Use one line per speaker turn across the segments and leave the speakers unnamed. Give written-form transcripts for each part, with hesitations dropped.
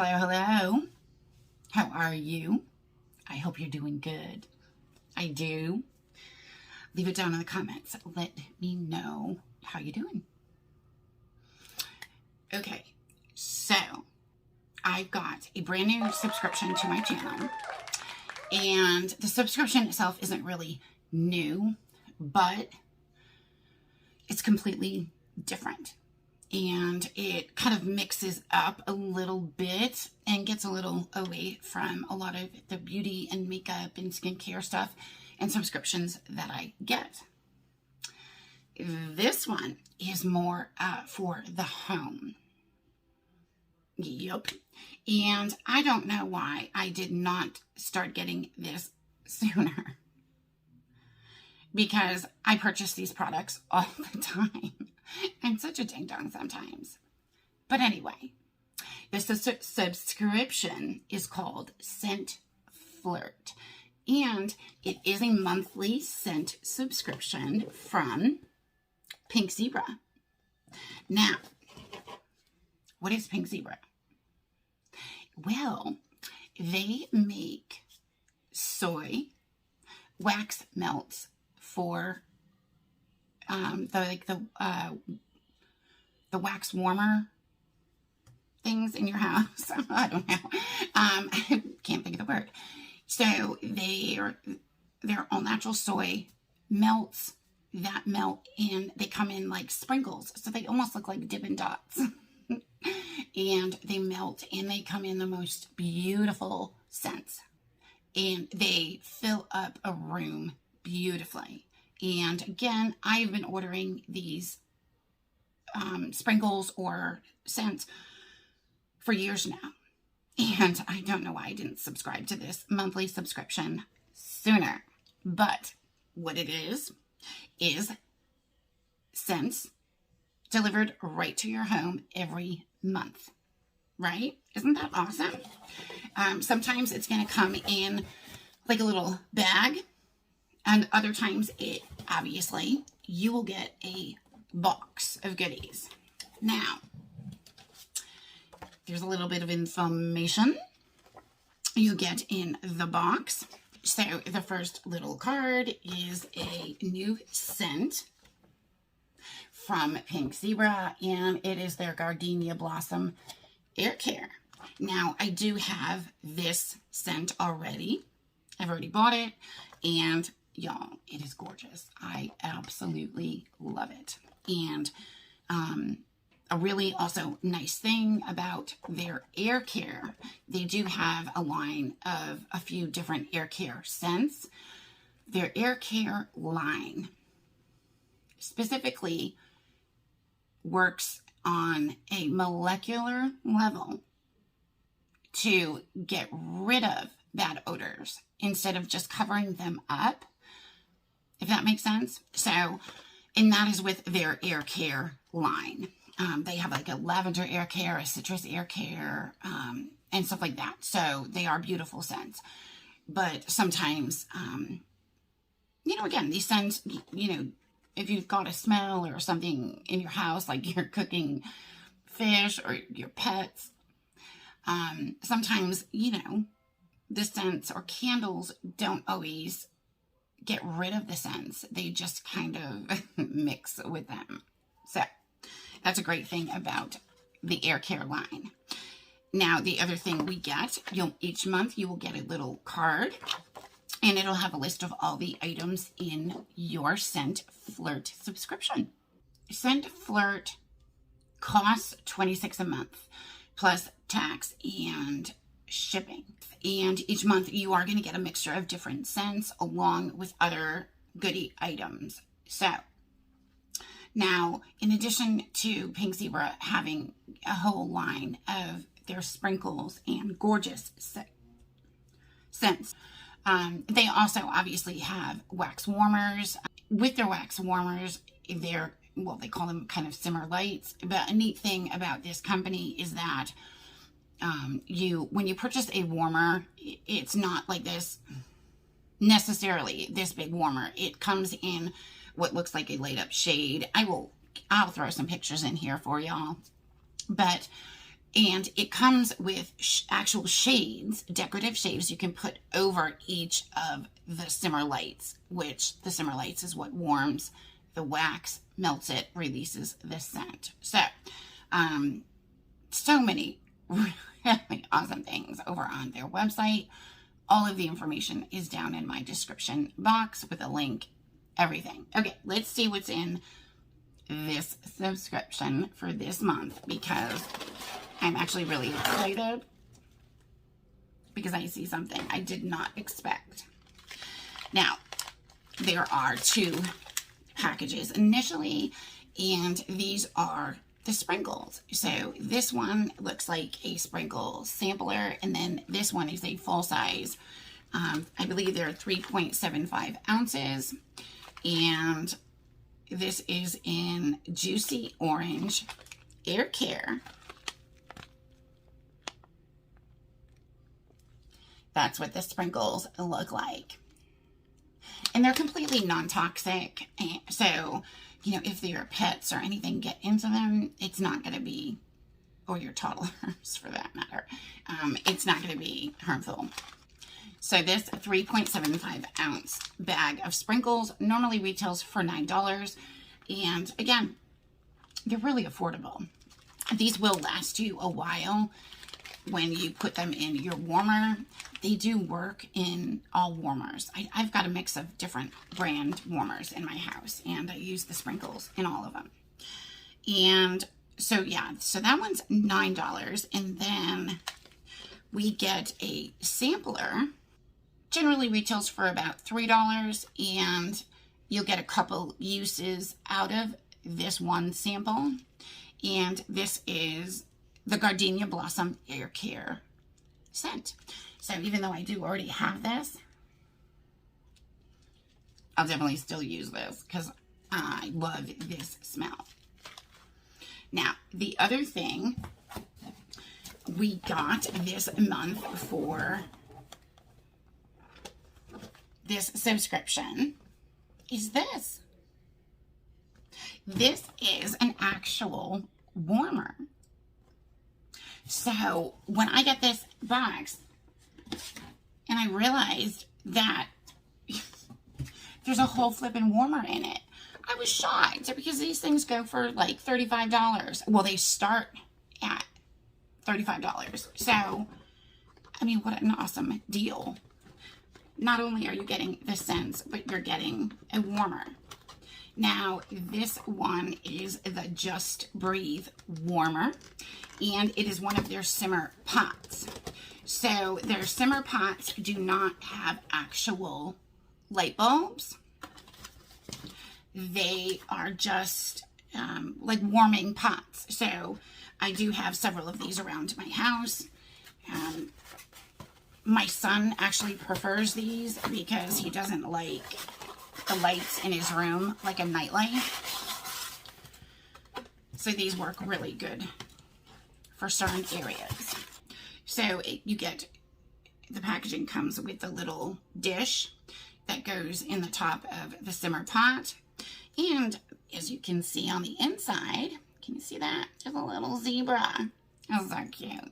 Hello, hello. How are you? I hope you're doing good. I do. Leave it down in the comments. Let me know how you're doing. Okay, so I've got a brand new subscription to my channel, and the subscription itself isn't really new, but it's completely different. And it kind of mixes up a little bit and gets a little away from a lot of the beauty and makeup and skincare stuff and subscriptions that I get. This one is more for the home. Yep. And I don't know why I did not start getting this sooner, because I purchase these products all the time. I'm such a ding dong sometimes. But anyway, this subscription is called Scent Flirt, and it is a monthly scent subscription from Pink Zebra. Now, what is Pink Zebra? Well, they make soy wax melts for the wax warmer things in your house. I don't know. I can't think of the word. So they're all natural soy melts that melt, and they come in like sprinkles. So they almost look like Dippin' Dots. And they melt, and they come in the most beautiful scents. And they fill up a room beautifully. And again, I've been ordering these sprinkles or scents for years now. And I don't know why I didn't subscribe to this monthly subscription sooner. But what it is scents delivered right to your home every month. Right? Isn't that awesome? Sometimes it's going to come in like a little bag. And other times, obviously, you will get a box of goodies. Now, there's a little bit of information you get in the box. So the first little card is a new scent from Pink Zebra, and it is their Gardenia Blossom Air Care. Now, I do have this scent already. I've already bought it, and y'all, it is gorgeous. I absolutely love it. And a really also nice thing about their air care, they do have a line of a few different air care scents. Their air care line specifically works on a molecular level to get rid of bad odors instead of just covering them up, if that makes sense. So, and that is with their air care line. They have like a lavender air care, a citrus air care, and stuff like that. So they are beautiful scents. But sometimes, again, these scents, if you've got a smell or something in your house, like you're cooking fish or your pets, sometimes, the scents or candles don't always get rid of the scents. They just kind of mix with them. So that's a great thing about the air care line. Now, the other thing we get, each month you will get a little card, and it'll have a list of all the items in your Scent Flirt subscription. Scent Flirt costs $26 a month, plus tax and shipping. And each month you are going to get a mixture of different scents along with other goodie items. So now, in addition to Pink Zebra having a whole line of their sprinkles and gorgeous scents, they also obviously have wax warmers. With their wax warmers, they call them kind of simmer lights. But a neat thing about this company is that when you purchase a warmer, it's not like this necessarily this big warmer. It comes in what looks like a light up shade. I'll throw some pictures in here for y'all. But And it comes with actual shades, decorative shades you can put over each of the simmer lights, which the simmer lights is what warms the wax, melts it, releases the scent. So, so many really awesome things over on their website. All of the information is down in my description box with a link, everything. Okay, let's see what's in this subscription for this month, because I'm actually really excited because I see something I did not expect. Now, there are 2 packages initially, and these are the sprinkles. So this one looks like a sprinkle sampler, and then this one is a full size. I believe they're 3.75 ounces, and this is in Juicy Orange Air Care. That's what the sprinkles look like. And they're completely non-toxic. So, you know, if your pets or anything get into them, it's not going to be, or your toddlers for that matter, it's not going to be harmful. So this 3.75 ounce bag of sprinkles normally retails for $9. And again, they're really affordable. These will last you a while when you put them in your warmer. They do work in all warmers. I've got a mix of different brand warmers in my house, and I use the sprinkles in all of them. And so, yeah, so that one's $9. And then we get a sampler. Generally retails for about $3, and you'll get a couple uses out of this one sample. And this is the Gardenia Blossom Air Care scent. So even though I do already have this, I'll definitely still use this because I love this smell. Now, the other thing we got this month for this subscription is this. This is an actual warmer. So when I got this box and I realized that there's a whole flipping warmer in it, I was shocked because these things go for like $35. Well, they start at $35. So, I mean, what an awesome deal. Not only are you getting the scents, but you're getting a warmer. Now, this one is the Just Breathe warmer, and it is one of their simmer pots. So their simmer pots do not have actual light bulbs. They are just like warming pots. So I do have several of these around my house. My son actually prefers these because he doesn't like the lights in his room like a nightlight. So these work really good for certain areas. So you get, the packaging comes with a little dish that goes in the top of the simmer pot. And as you can see on the inside, can you see that? There's a little zebra. Oh, so cute.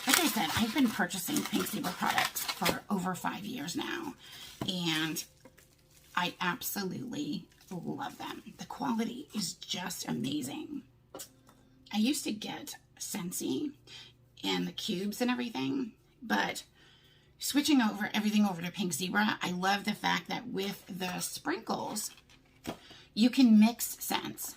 Like I said, I've been purchasing Pink Zebra products for over 5 years now, and I absolutely love them. The quality is just amazing. I used to get Scentsy and the cubes and everything, but switching everything over to Pink Zebra, I love the fact that with the sprinkles, you can mix scents.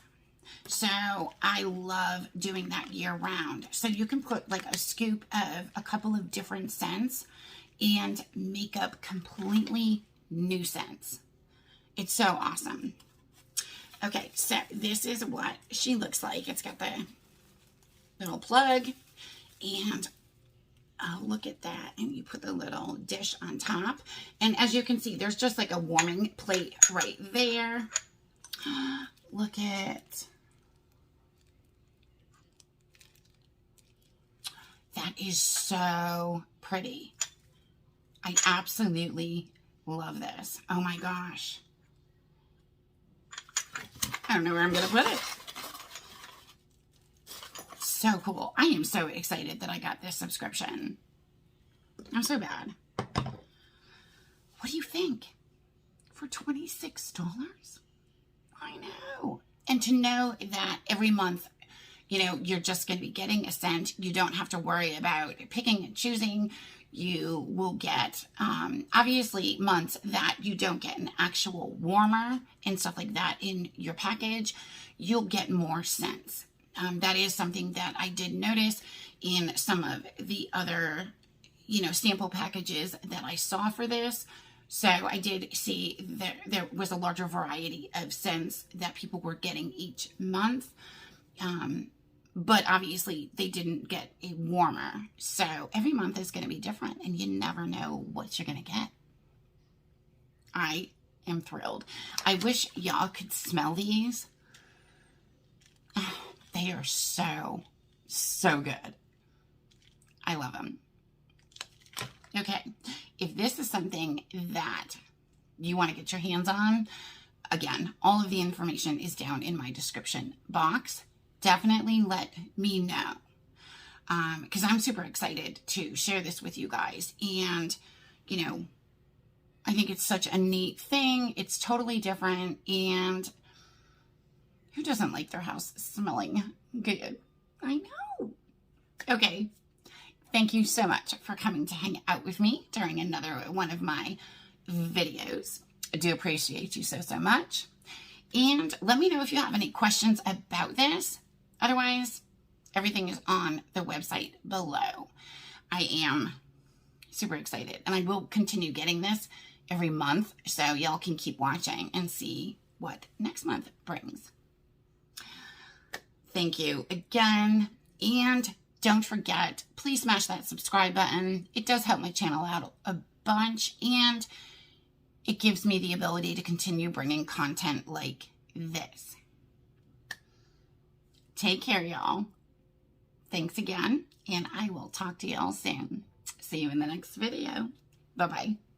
So I love doing that year round. So you can put like a scoop of a couple of different scents and make up completely new scents. It's so awesome. Okay, so this is what she looks like. It's got the little plug, and oh, look at that. And you put the little dish on top. And as you can see, there's just like a warming plate right there. Look at that. Is so pretty. I absolutely love this. Oh my gosh. I don't know where I'm going to put it. so cool. I am so excited that I got this subscription. I'm so bad. What do you think? For $26? I know. And to know that every month, you know, you're just going to be getting a scent. You don't have to worry about picking and choosing. You will get, obviously, months that you don't get an actual warmer and stuff like that in your package. You'll get more scents. That is something that I did notice in some of the other, you know, sample packages that I saw for this. So I did see that there was a larger variety of scents that people were getting each month. But obviously they didn't get a warmer. So every month is going to be different and you never know what you're going to get. I am thrilled. I wish y'all could smell these. Oh, they are so, so good. I love them. Okay, if this is something that you want to get your hands on, again, all of the information is down in my description box. Definitely let me know, because I'm super excited to share this with you guys. And, you know, I think it's such a neat thing. It's totally different. And who doesn't like their house smelling good? I know. Okay. Thank you so much for coming to hang out with me during another one of my videos. I do appreciate you so, so much. And let me know if you have any questions about this. Otherwise, everything is on the website below. I am super excited. And I will continue getting this every month. So y'all can keep watching and see what next month brings. Thank you again. And don't forget, please smash that subscribe button. It does help my channel out a bunch, and it gives me the ability to continue bringing content like this. Take care, y'all. Thanks again, and I will talk to y'all soon. See you in the next video. Bye-bye.